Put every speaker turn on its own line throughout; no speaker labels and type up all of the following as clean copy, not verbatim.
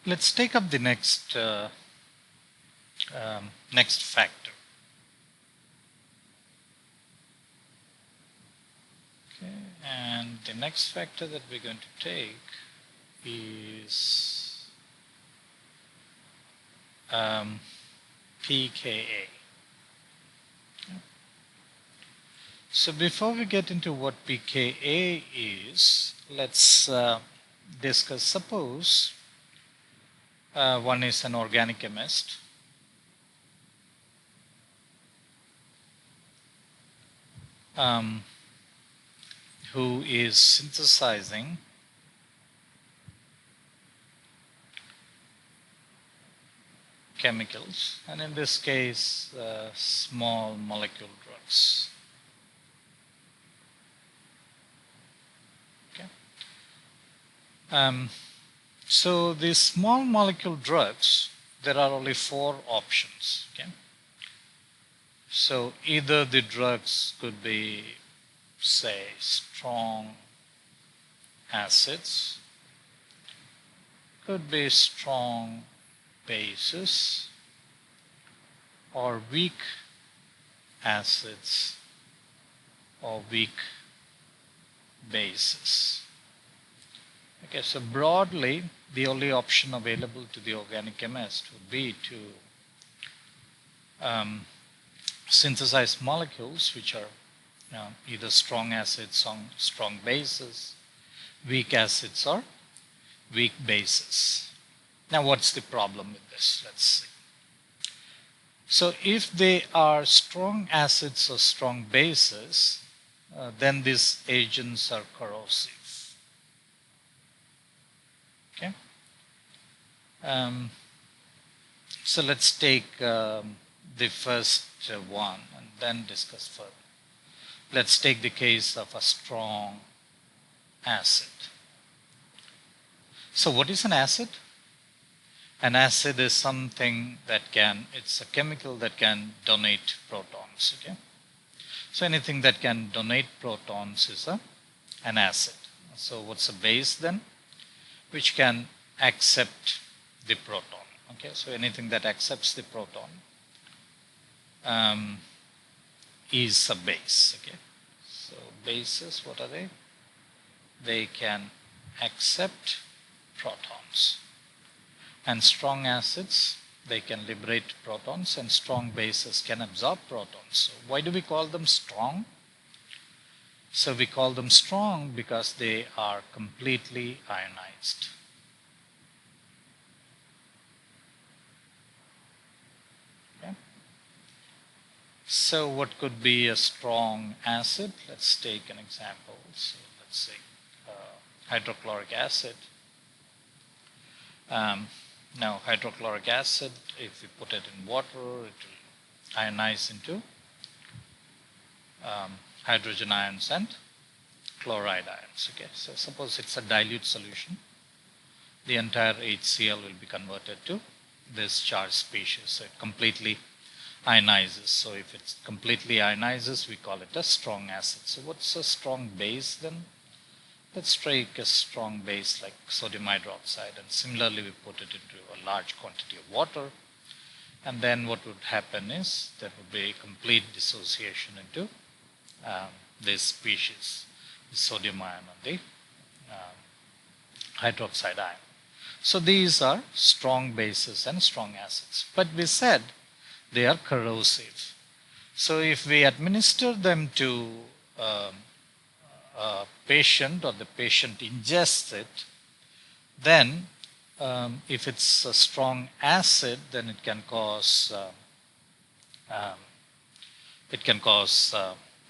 Let's take up the next next factor. Okay, and the next factor that we're going to take is pKa. So before we get into what pKa is, let's discuss. Suppose one is an organic chemist who is synthesizing chemicals, and in this case small molecule drugs. Okay. So these small molecule drugs, there are only 4 options. Okay. So either the drugs could be, say, strong acids, could be strong bases, or weak acids or weak bases. Okay, so broadly, the only option available to the organic chemist would be to synthesize molecules which are either strong acids, strong bases, weak acids, or weak bases. Now, what's the problem with this? Let's see. So if they are strong acids or strong bases, then these agents are corrosive. Okay. So let's take the first one and then discuss further. Let's take the case of a strong acid. So what is an acid? An acid is something that it's a chemical that can donate protons. Okay? So anything that can donate protons is an acid. So what's a base then? Which can accept the proton. Okay, so anything that accepts the proton is a base. Okay, so bases, what are they? They can accept protons. And strong acids, they can liberate protons, and strong bases can absorb protons. So why do we call them strong? So we call them strong because they are completely ionized. Okay. So what could be a strong acid? Let's take an example. So let's say hydrochloric acid. Now hydrochloric acid, if we put it in water, it will ionize into hydrogen ions and chloride ions. Okay, so suppose it's a dilute solution, the entire HCl will be converted to this charged species. So it completely ionizes. So if it completely ionizes, we call it a strong acid. So what's a strong base then? Let's take a strong base like sodium hydroxide, and similarly we put it into a large quantity of water, and then what would happen is there would be a complete dissociation into this species, the sodium ion and the hydroxide ion. So these are strong bases and strong acids, but we said they are corrosive. So if we administer them to a patient, or the patient ingests it, then if it's a strong acid, then it can cause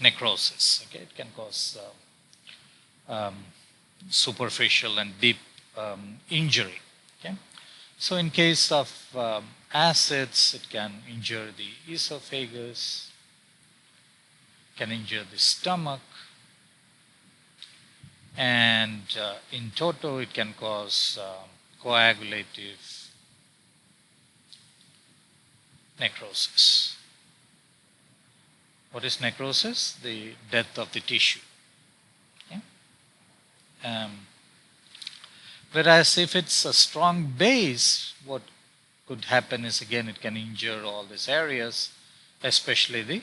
necrosis. Okay, it can cause superficial and deep injury. Okay, so in case of acids, it can injure the esophagus, can injure the stomach, and in toto it can cause coagulative necrosis. What is necrosis? The death of the tissue. Okay? Whereas if it's a strong base, what could happen is again it can injure all these areas, especially the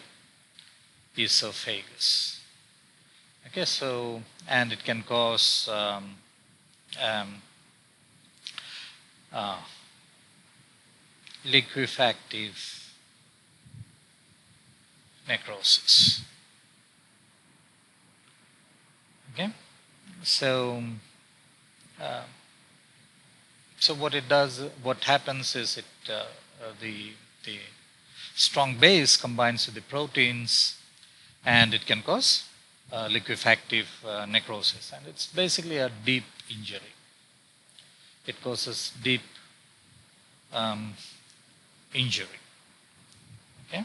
esophagus. Okay, so and it can cause uh, liquefactive necrosis. Okay, so uh, so what it does, what happens is the strong base combines with the proteins, and it can cause liquefactive necrosis, and it's basically a deep injury. It causes deep injury. Okay,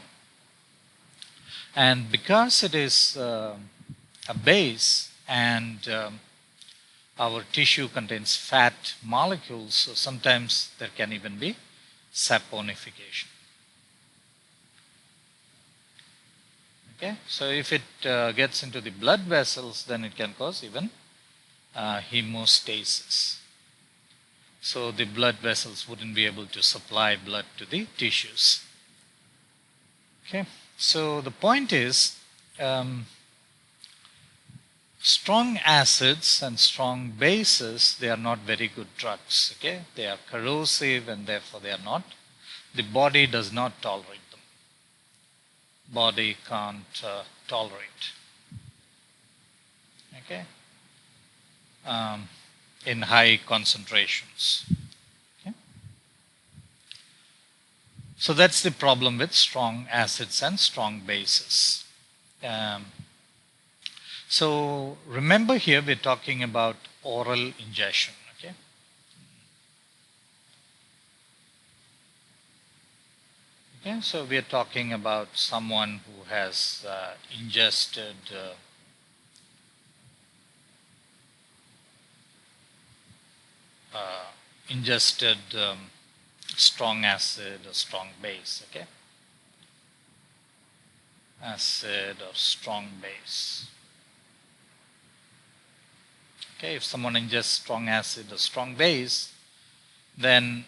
and because it is a base and our tissue contains fat molecules, so sometimes there can even be saponification. Okay, so if it gets into the blood vessels, then it can cause even hemostasis. So the blood vessels wouldn't be able to supply blood to the tissues. Okay, so the point is, strong acids and strong bases, they are not very good drugs. Okay, they are corrosive, and therefore they are not. The body does not tolerate them. Body can't tolerate. Okay, in high concentrations. Okay? So that's the problem with strong acids and strong bases. So remember here we're talking about oral ingestion. Okay? Okay, so we're talking about someone who has ingested strong acid or strong base. Okay, acid or strong base. Okay, if someone ingests strong acid or strong base, then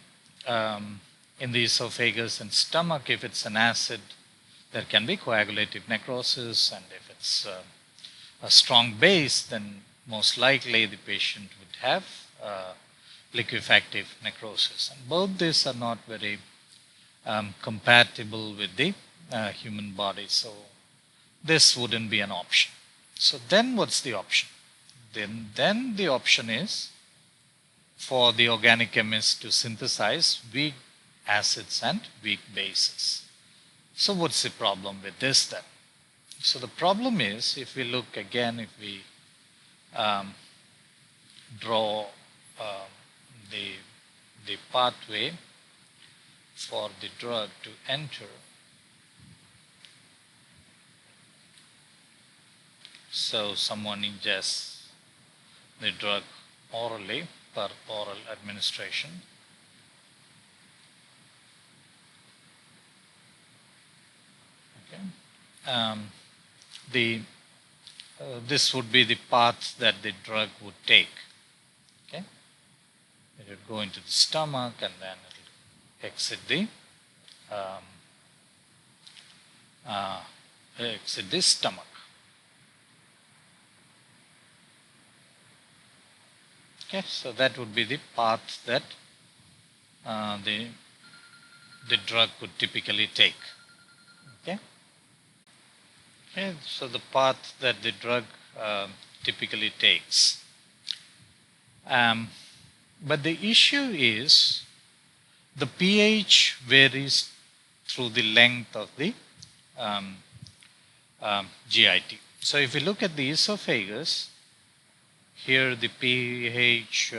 in the esophagus and stomach, if it's an acid, there can be coagulative necrosis, and if it's a strong base, then most likely the patient would have liquefactive necrosis. And both these are not very compatible with the human body, so this wouldn't be an option. So then what's the option? Then the option is for the organic chemist to synthesize weak acids and weak bases. So what's the problem with this then? So the problem is, if we look again, if we draw the pathway for the drug to enter. So someone ingests the drug orally per oral administration. Okay. This would be the path that the drug would take. Okay. It would go into the stomach, and then it will exit the stomach. Okay, so that would be the path that the drug could typically take. Okay. Okay, so the path that the drug typically takes. But the issue is the pH varies through the length of the GIT. So if you look at the esophagus, here the pH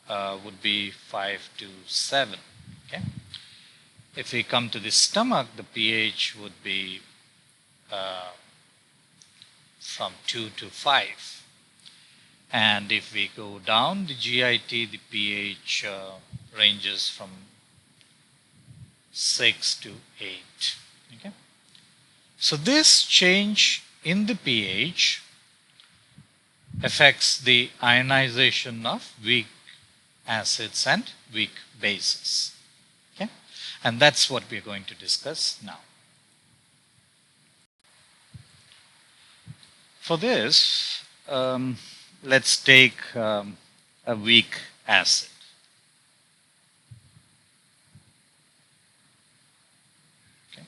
would be 5 to 7. Okay. If we come to the stomach, the pH would be from 2 to 5. And if we go down the GIT, the pH ranges from 6 to 8. Okay. So this change in the pH affects the ionization of weak acids and weak bases. Okay? And that's what we're going to discuss now. For this, let's take a weak acid. Okay.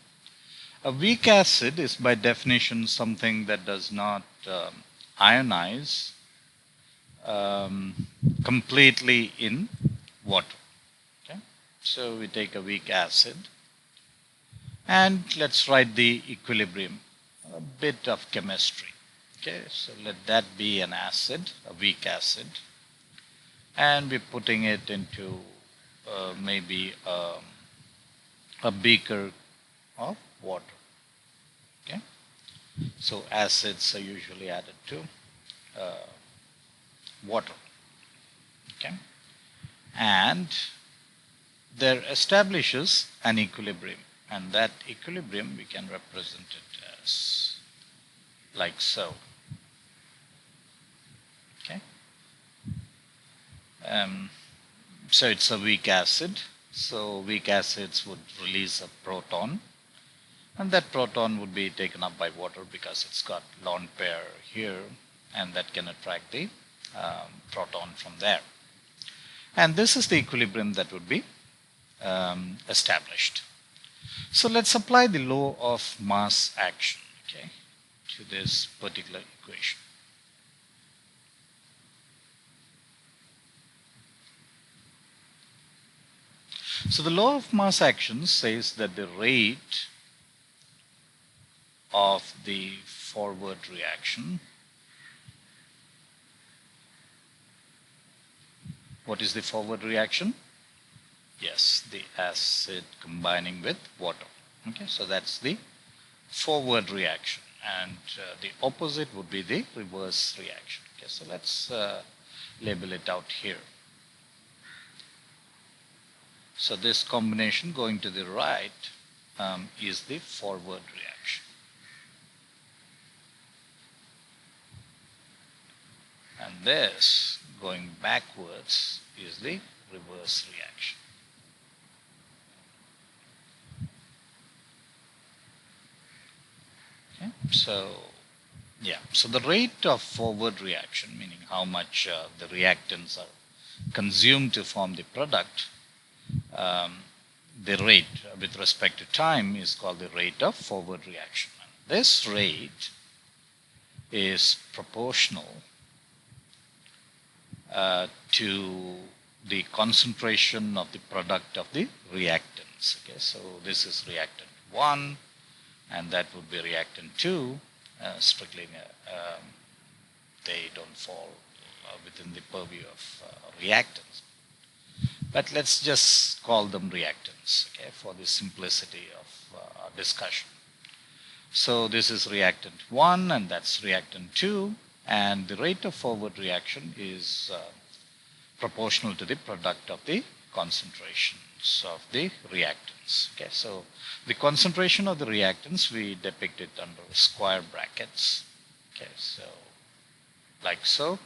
A weak acid is by definition something that does not ionize completely in water. Okay. So we take a weak acid and let's write the equilibrium, a bit of chemistry. Okay, so let that be an acid, a weak acid, and we're putting it into maybe a beaker of water. Okay, so acids are usually added to water. Okay, and there establishes an equilibrium, and that equilibrium we can represent it as like so. Okay. So it's a weak acid. So weak acids would release a proton, and that proton would be taken up by water because it's got lone pair here, and that can attract the proton from there. And this is the equilibrium that would be established. So let's apply the law of mass action, okay, to this particular equation. So the law of mass action says that the rate of the forward reaction, what is the forward reaction? Yes, the acid combining with water. Okay, so that's the forward reaction, and the opposite would be the reverse reaction. Okay, so let's label it out here. So this combination going to the right is the forward reaction. And this going backwards is the reverse reaction. Okay, so yeah, so the rate of forward reaction, meaning how much the reactants are consumed to form the product, the rate with respect to time is called the rate of forward reaction. And this rate is proportional to the concentration of the product of the reactants. Okay, so this is reactant 1, and that would be reactant 2. Strictly, they don't fall within the purview of reactants. But let's just call them reactants, okay, for the simplicity of our discussion. So this is reactant 1 and that's reactant 2, and the rate of forward reaction is proportional to the product of the concentrations of the reactants. Okay, so the concentration of the reactants we depict it under square brackets. Okay, so like so,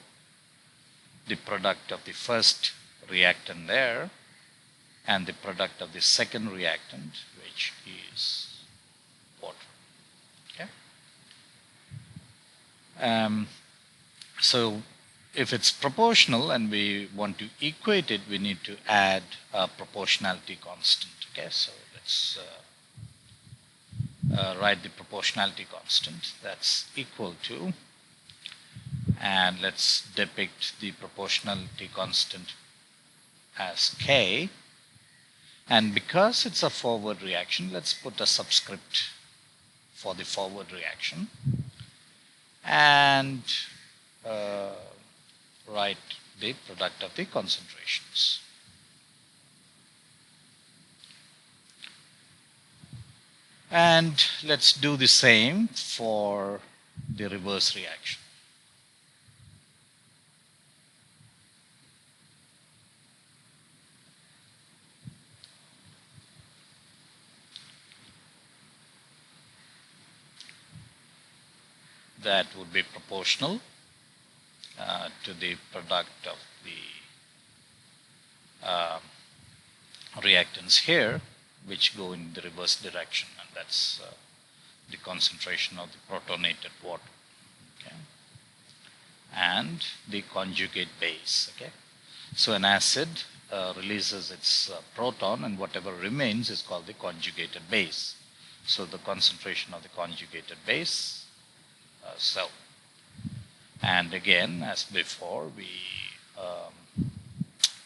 the product of the first reactant there and the product of the second reactant, which is water. Okay. So if it's proportional and we want to equate it, we need to add a proportionality constant. Okay, so let's write the proportionality constant. That's equal to, and let's depict the proportionality constant as K. And because it's a forward reaction, let's put a subscript for the forward reaction and write the product of the concentrations. And let's do the same for the reverse reaction. That would be proportional, to the product of the reactants here, which go in the reverse direction, and that's the concentration of the protonated water. Okay. And the conjugate base. Okay. So an acid releases its proton, and whatever remains is called the conjugated base. So the concentration of the conjugated base, and again, as before, we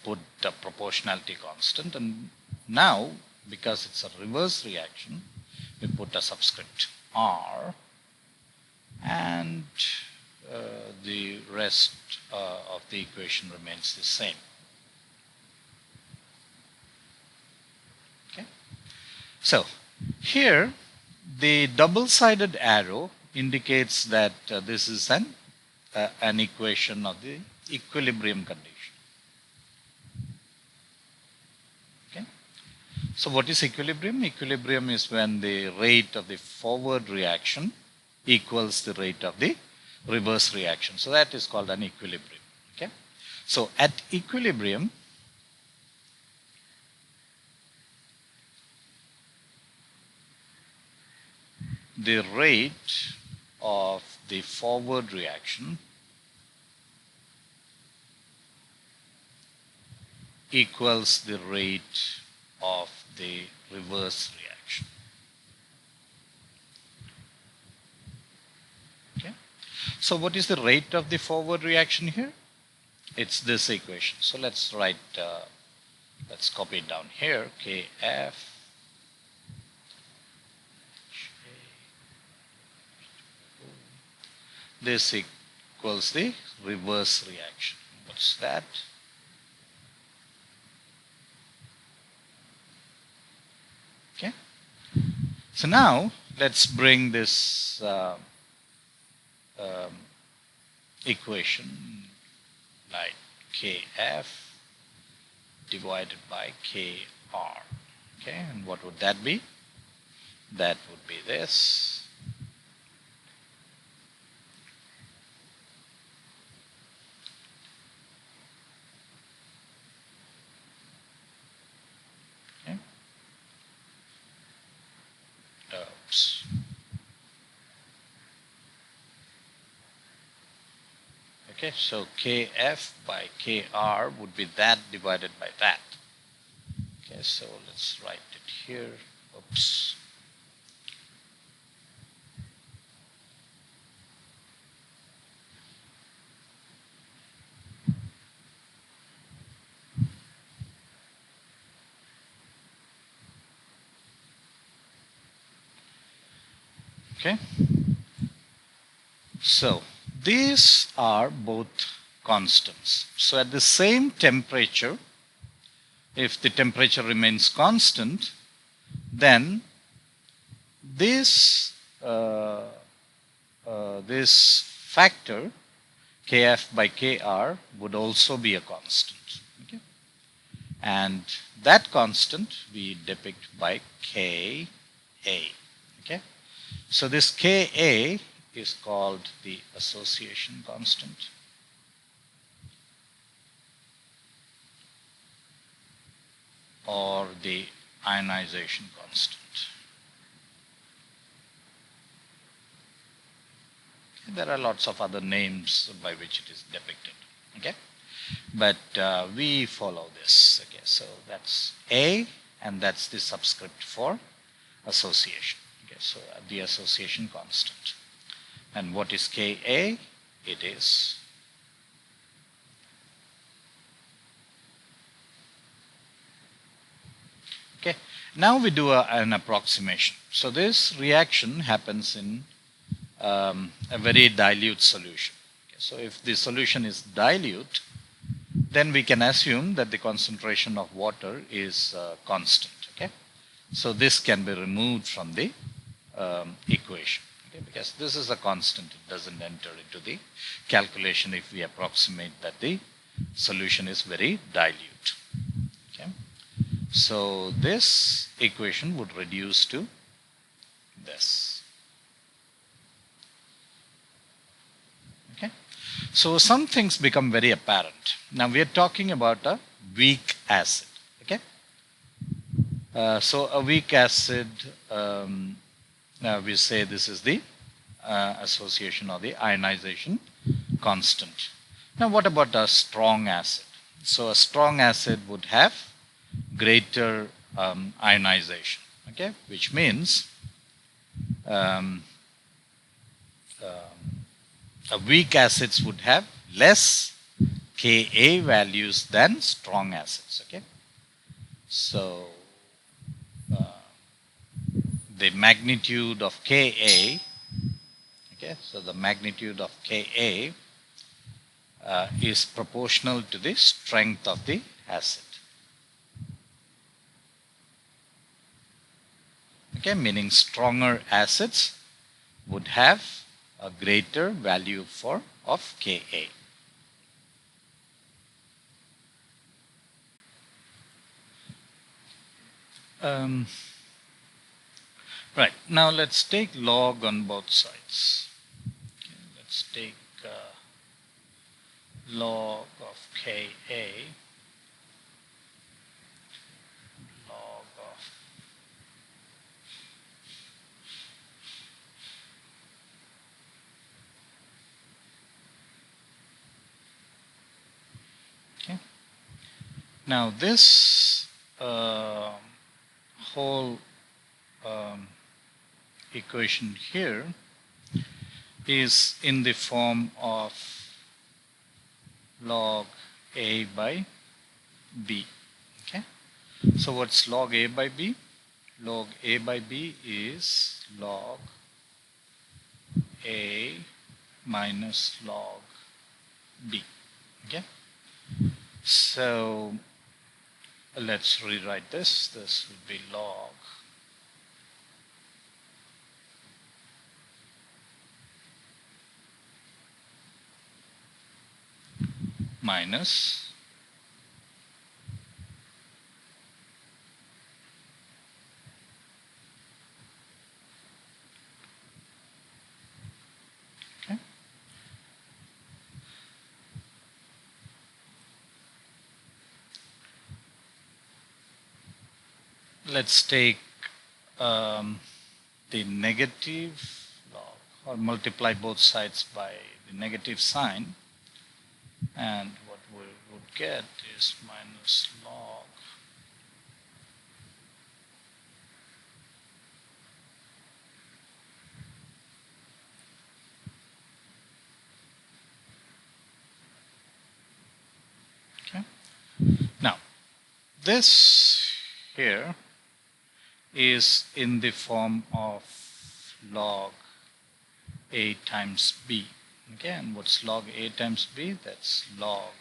put the proportionality constant, and now, because it's a reverse reaction, we put a subscript R, and the rest of the equation remains the same. Okay. So here the double-sided arrow indicates that this is an equation of the equilibrium condition. Okay. So what is equilibrium? Equilibrium is when the rate of the forward reaction equals the rate of the reverse reaction. So that is called an equilibrium. Okay. So at equilibrium, the rate of the forward reaction equals the rate of the reverse reaction. Okay. So what is the rate of the forward reaction here? It's this equation. So let's write, let's copy it down here, Kf this equals the reverse reaction. What's that? Okay. So now let's bring this equation like Kf divided by Kr. Okay, and what would that be? That would be this. Okay, so Kf by Kr would be that divided by that. Okay, so let's write it here. Oops. Okay. So these are both constants. So at the same temperature, if the temperature remains constant, then this this factor Kf by Kr would also be a constant. Okay? And that constant we depict by Ka. Okay? So this Ka is called the association constant. Or the ionization constant. There are lots of other names by which it is depicted. Okay? But we follow this. Okay, so that's A, and that's the subscript for association. Okay, so the association constant. And what is Ka? It is okay. Now we do an approximation. So this reaction happens in a very dilute solution. Okay, so if the solution is dilute, then we can assume that the concentration of water is constant. Okay, so this can be removed from the equation. Because this is a constant, it doesn't enter into the calculation if we approximate that the solution is very dilute. Okay. So this equation would reduce to this. Okay. So some things become very apparent. Now we are talking about a weak acid. Okay. So a weak acid, we say this is the association or the ionization constant. Now what about a strong acid? So a strong acid would have greater ionization, okay, which means um, a weak acids would have less Ka values than strong acids, okay. So the magnitude of Ka, okay, so the magnitude of Ka is proportional to the strength of the acid. Okay, meaning stronger acids would have a greater value of Ka. Right, now let's take log on both sides. Okay, let's take log of Ka, log of okay. Now this whole equation here is in the form of log A by B. Okay. So what's log A by B? Log A by B is log A minus log B. Okay. So let's rewrite this. This would be log minus okay. Let's take the negative log or multiply both sides by the negative sign, and what we would get is minus log okay. Now this here is in the form of log A times B. Okay, and what's log A times B? That's log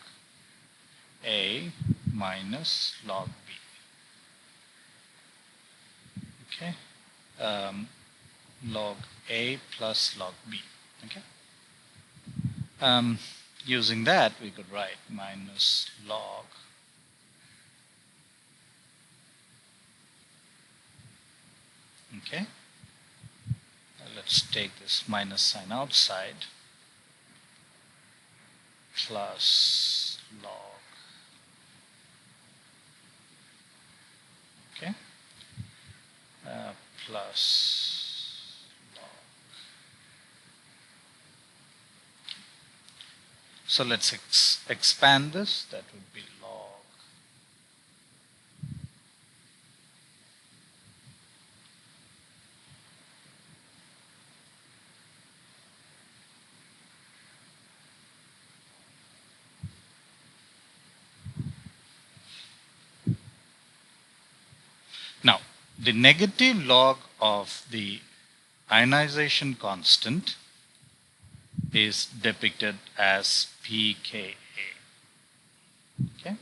A minus log B. Okay, log A plus log B. Okay, using that we could write minus log okay. Let's take this minus sign outside, plus log okay, plus log. So let's expand this. That would be log now. The negative log of the ionization constant is depicted as pKa. Okay?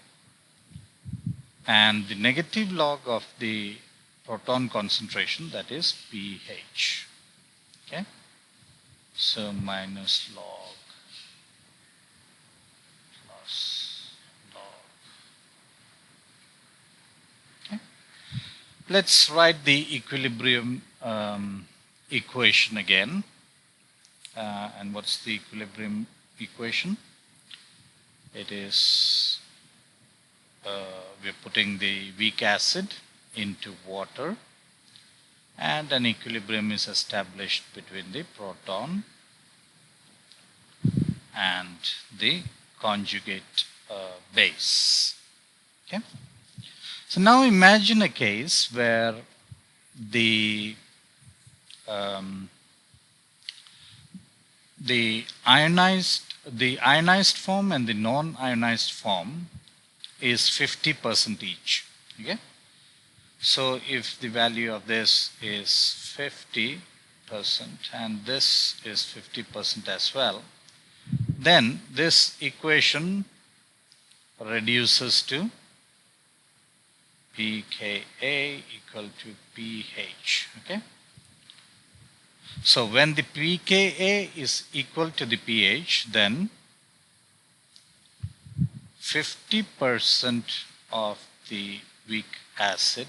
And the negative log of the proton concentration, that is pH. Okay? So minus log plus log. Okay? Let's write the equilibrium equation again. And what's the equilibrium equation. It is, we're putting the weak acid into water, and an equilibrium is established between the proton and the conjugate base. Okay. So now imagine a case where the ionized form and the non-ionized form is 50% each. Okay. So if the value of this is 50% and this is 50% as well, then this equation reduces to pKa equal to pH. Okay. So when the pKa is equal to the pH, then 50% of the weak acid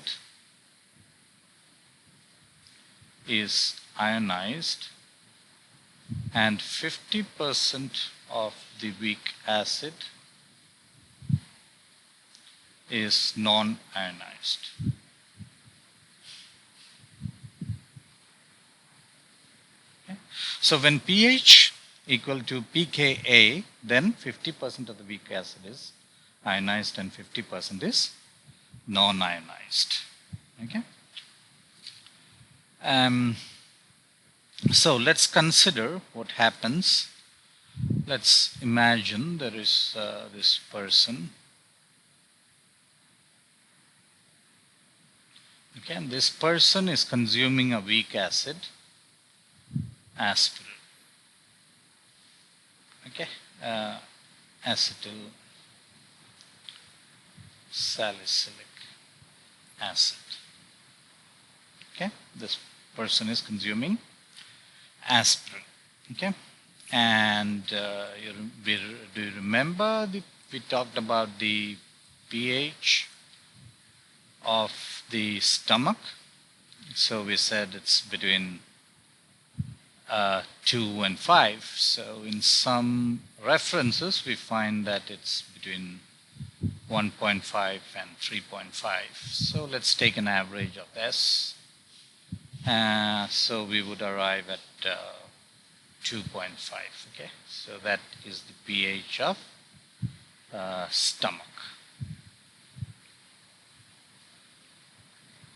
is ionized and 50% of the weak acid is non-ionized. Okay. So when pH equal to pKa, then 50% of the weak acid is ionized and 50% is non-ionized. Okay. So let's consider what happens. Let's imagine there is this person. Okay, and this person is consuming a weak acid, aspirin. Okay, acetyl salicylic acid. Okay, this person is consuming aspirin. Okay, and do you remember we talked about the pH of the stomach? So we said it's between 2 and 5. So in some references we find that it's between 1.5 and 3.5. So let's take an average of this. So we would arrive at 2.5. Okay, so that is the pH of stomach.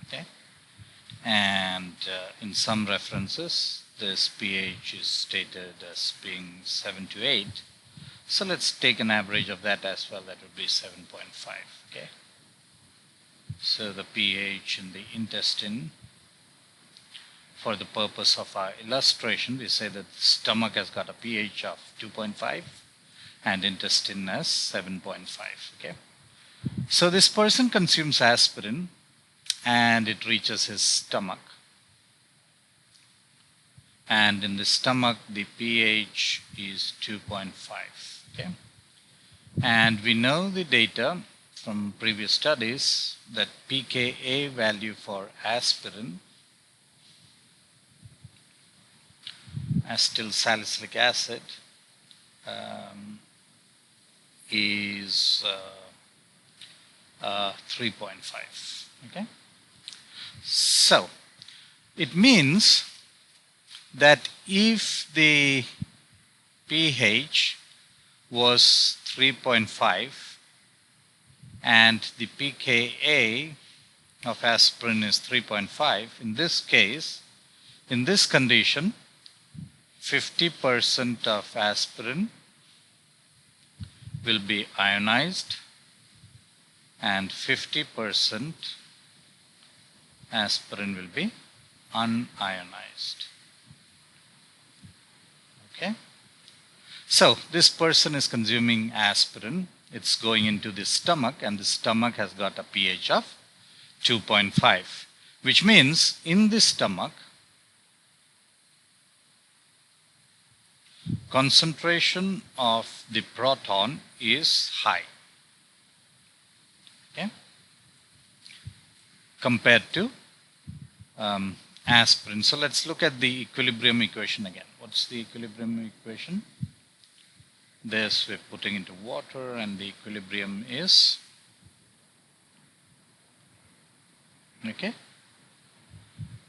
Okay, and in some references this pH is stated as being 7 to 8. So let's take an average of that as well. That would be 7.5. Okay, so the pH in the intestine, for the purpose of our illustration, we say that the stomach has got a pH of 2.5 and intestine has 7.5. Okay, so this person consumes aspirin and it reaches his stomach, and in the stomach the pH is 2.5. Okay, and we know the data from previous studies that pKa value for aspirin, acetyl salicylic acid, is 3.5. Okay, so it means that if the pH was 3.5 and the pKa of aspirin is 3.5, in this case, in this condition, 50% of aspirin will be ionized and 50% aspirin will be unionized. Okay, so this person is consuming aspirin. It's going into the stomach, and the stomach has got a pH of 2.5, which means in the stomach concentration of the proton is high, okay, compared to aspirin. So let's look at the equilibrium equation again. What's the equilibrium equation? this we're putting into water, and the equilibrium is, okay.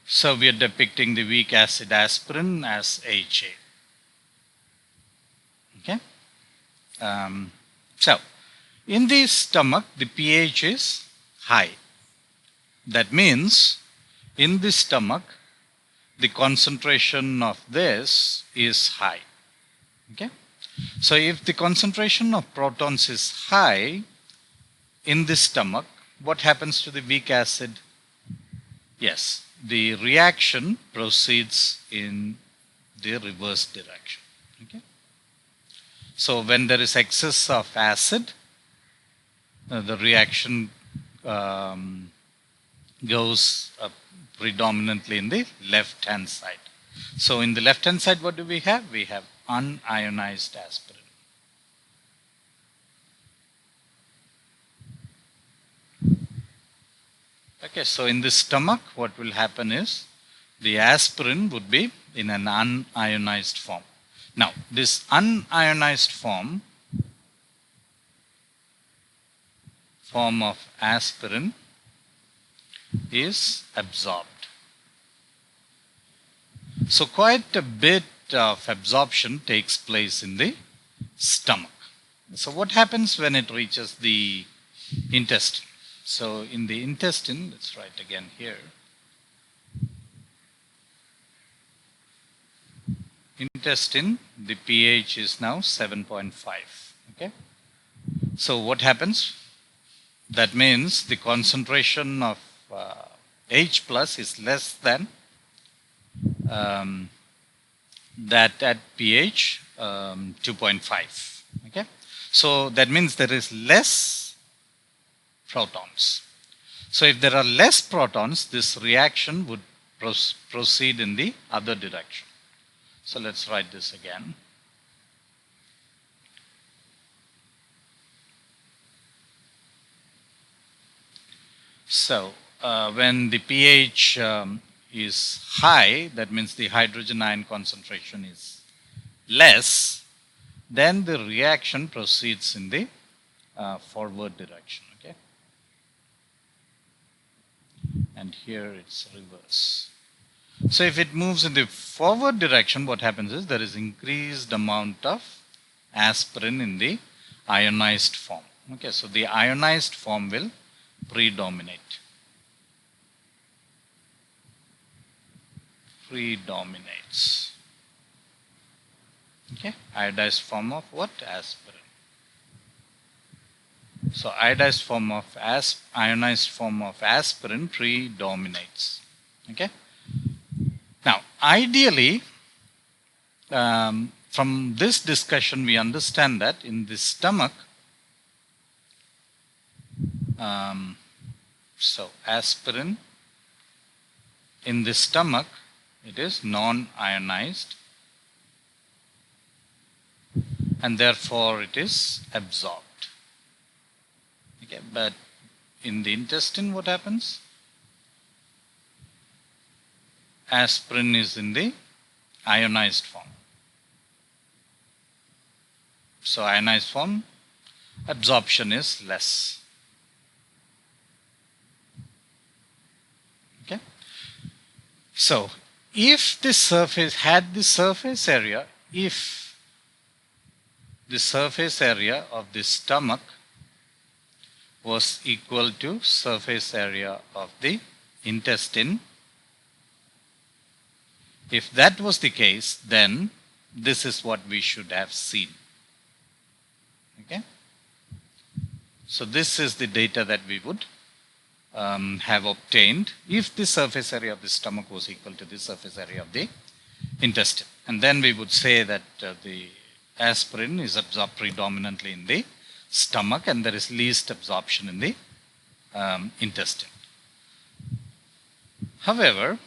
So we are depicting the weak acid aspirin as HA. Okay. So in the stomach, the pH is high. That means in the stomach, the concentration of this is high. Okay. So if the concentration of protons is high in the stomach, what happens to the weak acid? Yes, the reaction proceeds in the reverse direction. Okay. So when there is excess of acid, the reaction goes predominantly in the left hand side. So in the left hand side, what do we have? We have unionized aspirin. Okay, so in the stomach, what will happen is the aspirin would be in an unionized form. Now, this unionized form of aspirin is absorbed. So quite a bit of absorption takes place in the stomach. So what happens when it reaches the intestine? So in the intestine, let's write again here. Intestine, the pH is now 7.5. Okay. So what happens? That means the concentration of H plus is less than that at pH 2.5. Okay. So that means there is less protons. So if there are less protons, this reaction would proceed in the other direction. So let's write this again. So when the pH is high, that means the hydrogen ion concentration is less, then the reaction proceeds in the forward direction. Okay. And here it's reverse. So if it moves in the forward direction, what happens is there is increased amount of aspirin in the ionized form. Okay, so the ionized form will predominate. Predominates. Okay, iodized form of what? Aspirin. So ionized form of aspirin predominates. Okay. Now, ideally, from this discussion, we understand that in the stomach, so aspirin in the stomach, it is non-ionized, and therefore it is absorbed. Okay, but in the intestine, what happens? Aspirin is in the ionized form. So ionized form, absorption is less. Okay. So if the surface had the surface area, if the surface area of the stomach was equal to surface area of the intestine, if that was the case, then this is what we should have seen. Okay. So this is the data that we would have obtained if the surface area of the stomach was equal to the surface area of the intestine. And then we would say that the aspirin is absorbed predominantly in the stomach and there is least absorption in the intestine. However,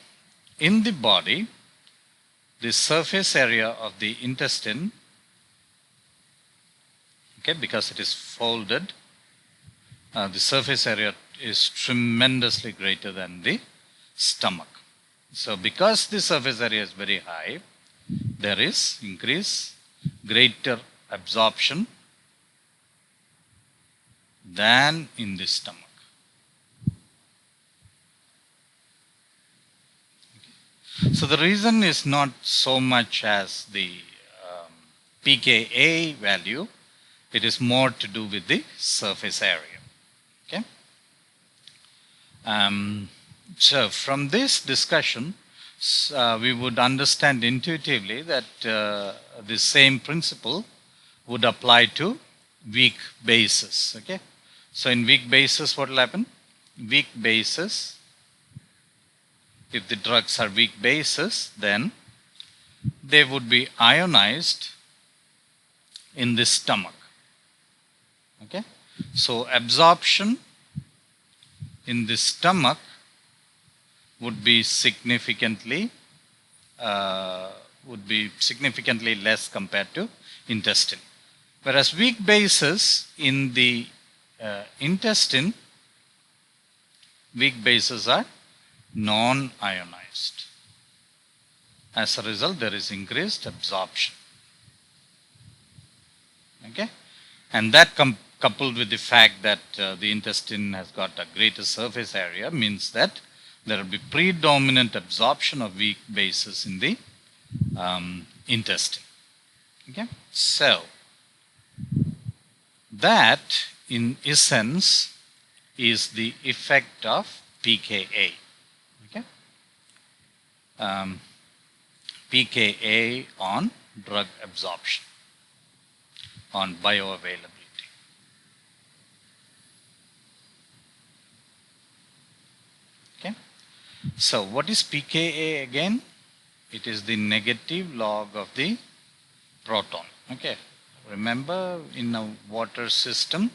in the body, the surface area of the intestine, okay, because it is folded, the surface area is tremendously greater than the stomach. So because the surface area is very high, there is greater absorption than in the stomach. So the reason is not so much as the pKa value, it is more to do with the surface area. Okay. So from this discussion, we would understand intuitively that the same principle would apply to weak bases. Okay. So in weak bases, what will happen? Weak bases, if the drugs are weak bases, then they would be ionized in the stomach. Okay. So absorption in the stomach would be significantly less compared to intestine. Whereas weak bases in the intestine, weak bases are non-ionized. As a result, there is increased absorption. Okay, and that coupled with the fact that the intestine has got a greater surface area means that there will be predominant absorption of weak bases in the intestine. Okay, so that in essence is the effect of pKa. Okay, pKa on drug absorption, on bioavailability. Okay, so what is pKa again? It is the negative log of the proton. Okay, remember in a water system,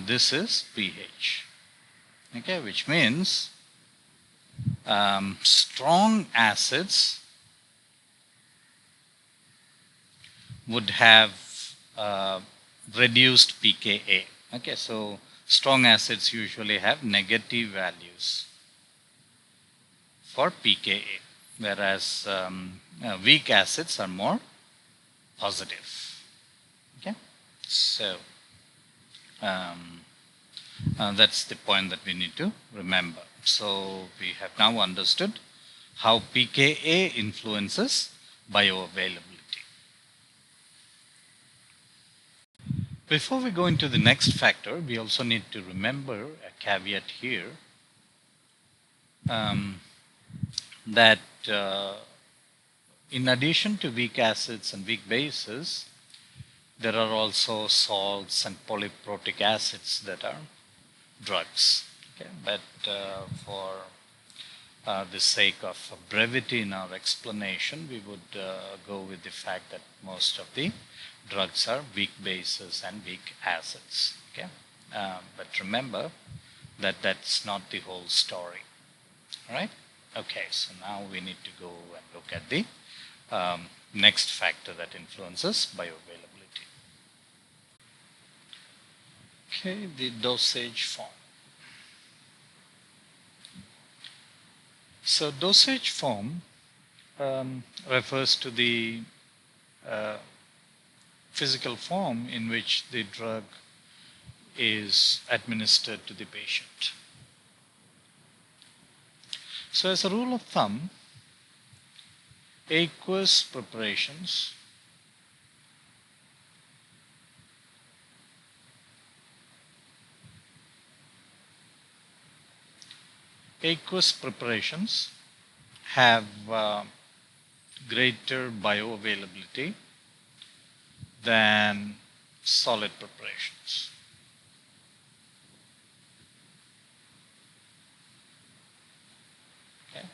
this is pH. Okay, which means strong acids would have reduced pKa. Okay, so strong acids usually have negative values for pKa, whereas weak acids are more positive. Okay, so that's the point that we need to remember. So we have now understood how pKa influences bioavailability. Before we go into the next factor, we also need to remember a caveat here, that in addition to weak acids and weak bases, there are also salts and polyprotic acids that are drugs. Okay? But for the sake of brevity in our explanation, we would go with the fact that most of the drugs are weak bases and weak acids. Okay? But remember that that's not the whole story. All right? Okay, so now we need to go and look at the next factor that influences bioavailability. Okay, the dosage form. So dosage form refers to the physical form in which the drug is administered to the patient. So as a rule of thumb, aqueous preparations have greater bioavailability than solid preparations. Okay.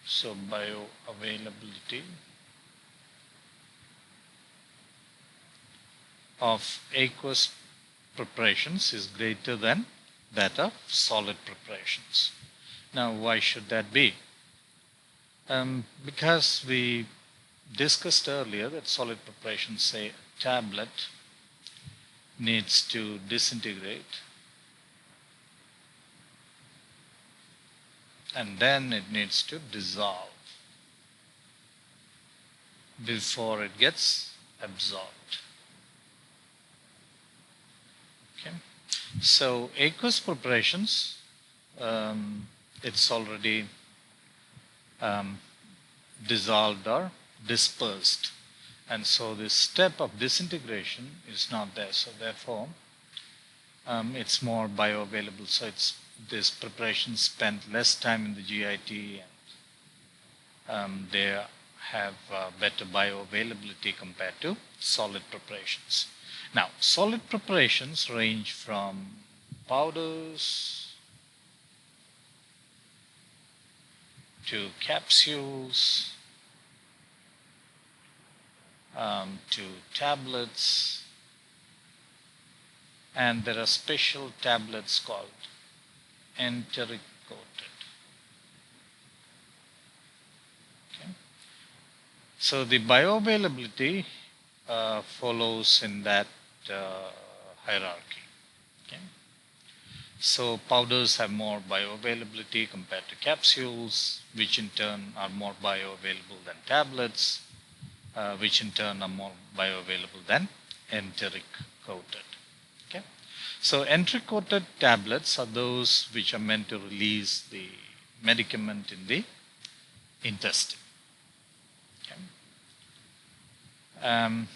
So bioavailability of aqueous preparations is greater than that of solid preparations. Now, why should that be? Because we discussed earlier that solid preparations, say a tablet, needs to disintegrate and then it needs to dissolve before it gets absorbed. Okay. So aqueous preparations, it's already dissolved or dispersed, and so this step of disintegration is not there. So therefore, it's more bioavailable. So it's this preparation spent less time in the GIT, and they have better bioavailability compared to solid preparations. Now, solid preparations range from powders to capsules to tablets, and there are special tablets called enteric coated. Okay. So the bioavailability follows in that hierarchy. Okay. So powders have more bioavailability compared to capsules, which in turn are more bioavailable than tablets, which in turn are more bioavailable than enteric coated. Okay. So enteric coated tablets are those which are meant to release the medicament in the intestine. Okay.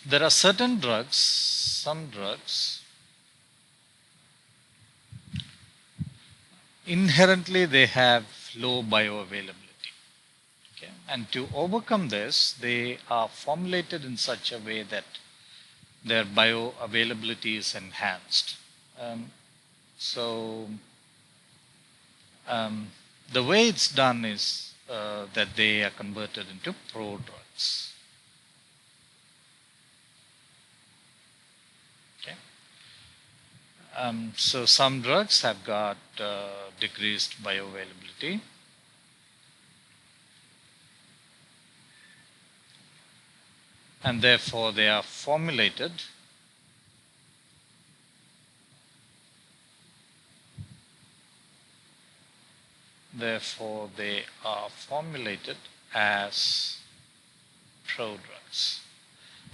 There are certain drugs, some drugs, inherently they have low bioavailability. Okay. And to overcome this, they are formulated in such a way that their bioavailability is enhanced. The way it's done is that they are converted into prodrugs. Okay. So some drugs have got decreased bioavailability. And therefore they are formulated as prodrugs.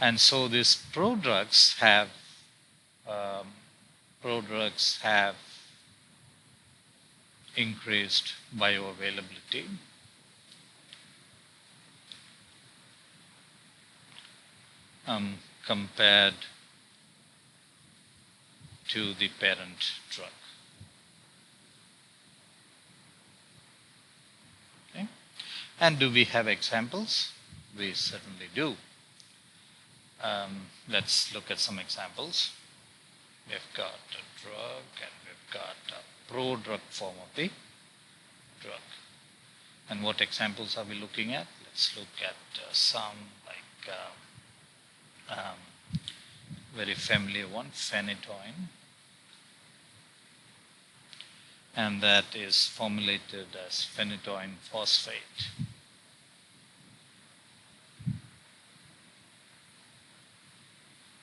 And so these prodrugs have increased bioavailability compared to the parent drug. Okay. And do we have examples? We certainly do. Let's look at some examples. We've got a drug and we've got a prodrug form of the drug. And what examples are we looking at? Let's look at some like very familiar one, phenytoin. And that is formulated as phenytoin phosphate.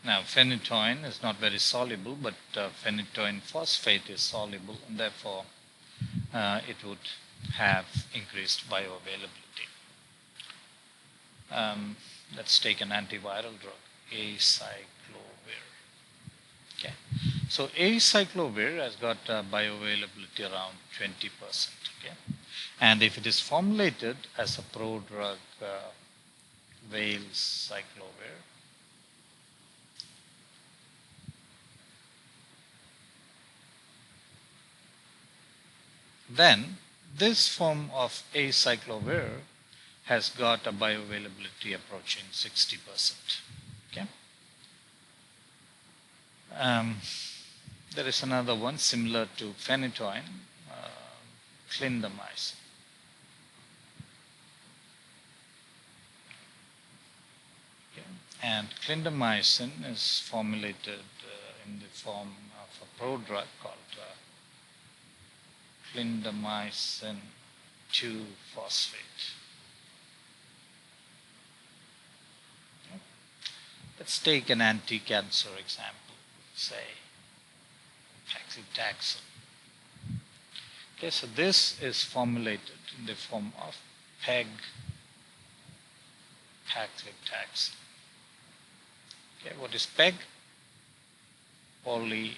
Now, phenytoin is not very soluble, but phenytoin phosphate is soluble, and therefore it would have increased bioavailability. Let's take an antiviral drug, acyclovir. Okay. So acyclovir has got bioavailability around 20%. Okay. And if it is formulated as a prodrug, valcyclovir, then this form of acyclovir has got a bioavailability approaching 60%. Okay. There is another one similar to phenytoin, clindamycin. Okay. And clindamycin is formulated in the form of a prodrug called clindamycin 2-phosphate. Okay. Let's take an anti-cancer example, say paclitaxel. Okay, so this is formulated in the form of paclitaxel. Okay, what is PEG? Polyethylene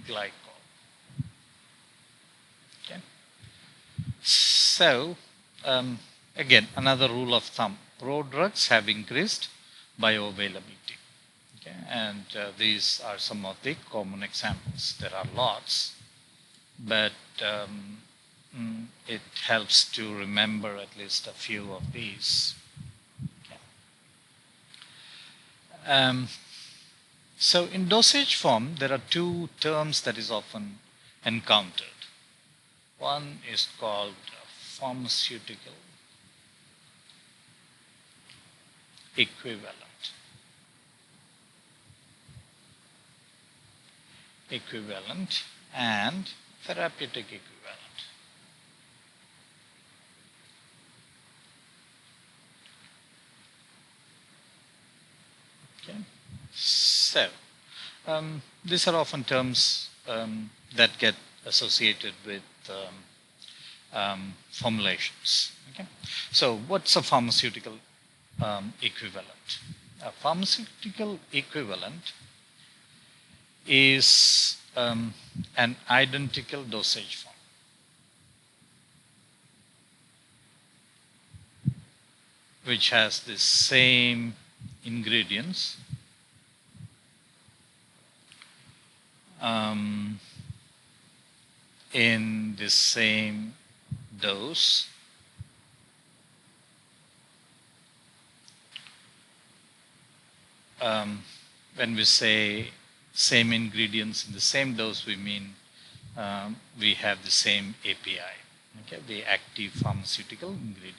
glycol. Okay. So, again, another rule of thumb, prodrugs have increased bioavailability. Okay. And these are some of the common examples. There are lots, but it helps to remember at least a few of these. Okay. So in dosage form, there are two terms that is often encountered. One is called pharmaceutical equivalent. And therapeutic equivalent. Okay. So, these are often terms that get associated with formulations. Okay. So, what's a pharmaceutical equivalent? A pharmaceutical equivalent is an identical dosage form. Which has the same ingredients in the same dose when we say same ingredients in the same dose, we mean we have the same API, okay, the active pharmaceutical ingredient.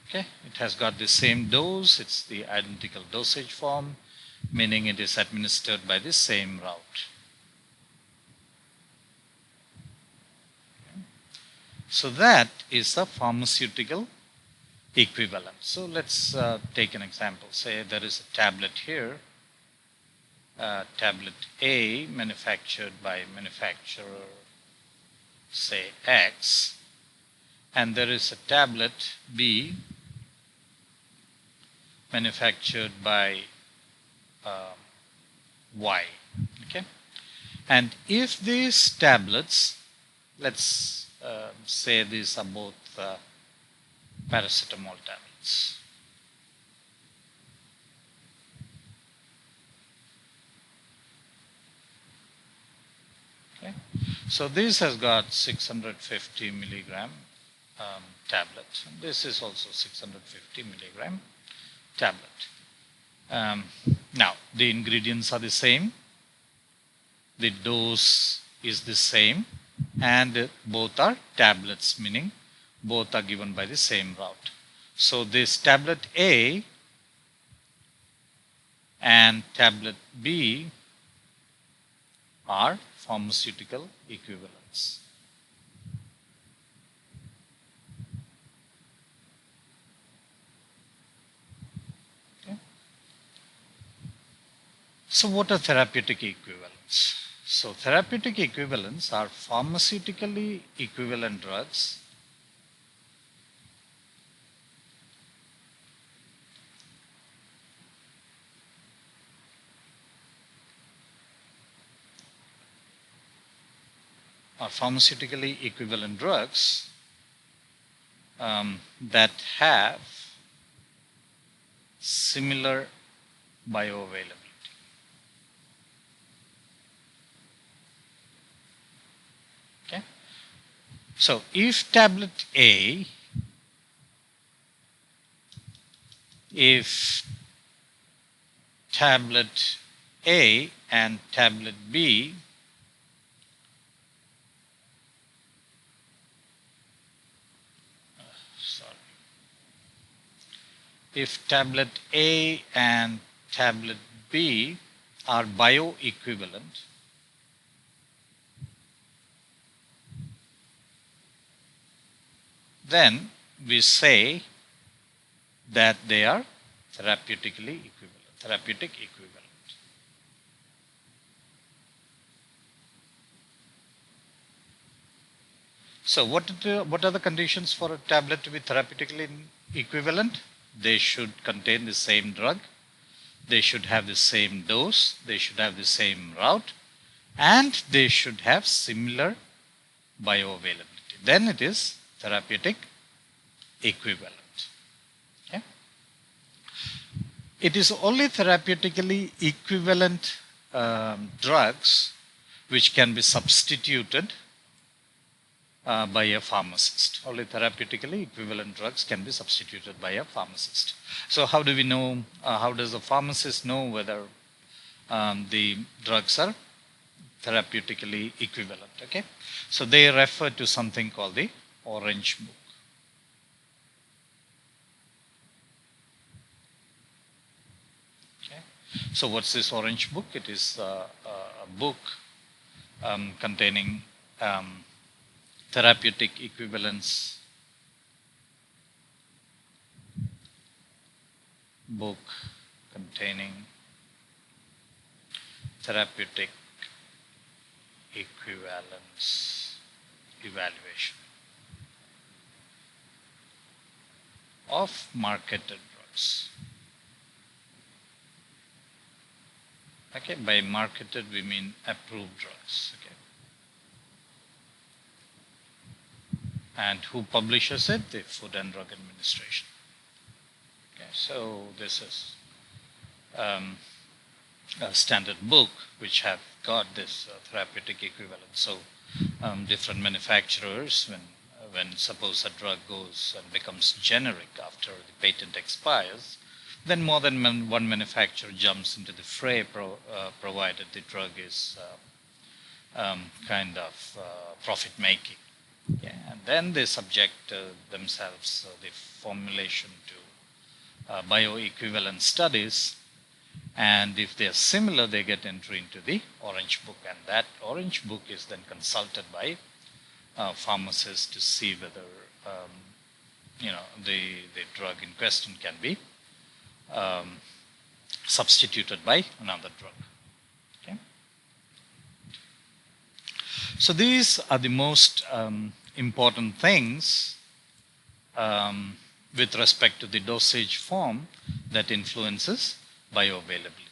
Okay, it has got the same dose, it's the identical dosage form, meaning it is administered by the same route. Okay. So that is the pharmaceutical equivalent. So let's take an example. Say there is a tablet here, tablet A manufactured by manufacturer, say X, and there is a tablet B manufactured by Y. Okay, and if these tablets, let's say these are both paracetamol tablets. Okay, so this has got 650 milligram tablet. This is also 650 milligram tablet. Now, the ingredients are the same, the dose is the same, and both are tablets, meaning both are given by the same route. So this tablet A and tablet B are pharmaceutical equivalents. So what are therapeutic equivalents? So therapeutic equivalents are pharmaceutically equivalent drugs that have similar bioavailability. Okay. So if tablet A, and tablet B if tablet A and tablet B are bioequivalent, then we say that they are therapeutic equivalent. So what are the conditions for a tablet to be therapeutically equivalent? They should contain the same drug, they should have the same dose, they should have the same route, and they should have similar bioavailability. Then it is therapeutic equivalent. Okay? It is only therapeutically equivalent drugs which can be substituted by a pharmacist. Only therapeutically equivalent drugs can be substituted by a pharmacist. So how do we know, how does a pharmacist know whether the drugs are therapeutically equivalent? Okay, so they refer to something called the Orange Book. Okay, so what's this Orange Book? It is a book containing therapeutic equivalence book containing therapeutic equivalence evaluation of marketed drugs. Okay, by marketed we mean approved drugs. Okay. And who publishes it? The Food and Drug Administration. Okay, so this is a standard book which have got this therapeutic equivalence. So different manufacturers, when suppose a drug goes and becomes generic after the patent expires, then more than one manufacturer jumps into the fray, provided the drug is kind of profit making. Yeah, and then they subject themselves, the formulation to bioequivalence studies, and if they are similar, they get entry into the Orange Book, and that Orange Book is then consulted by pharmacists to see whether the drug in question can be substituted by another drug. Okay. So these are the most important things with respect to the dosage form that influences bioavailability.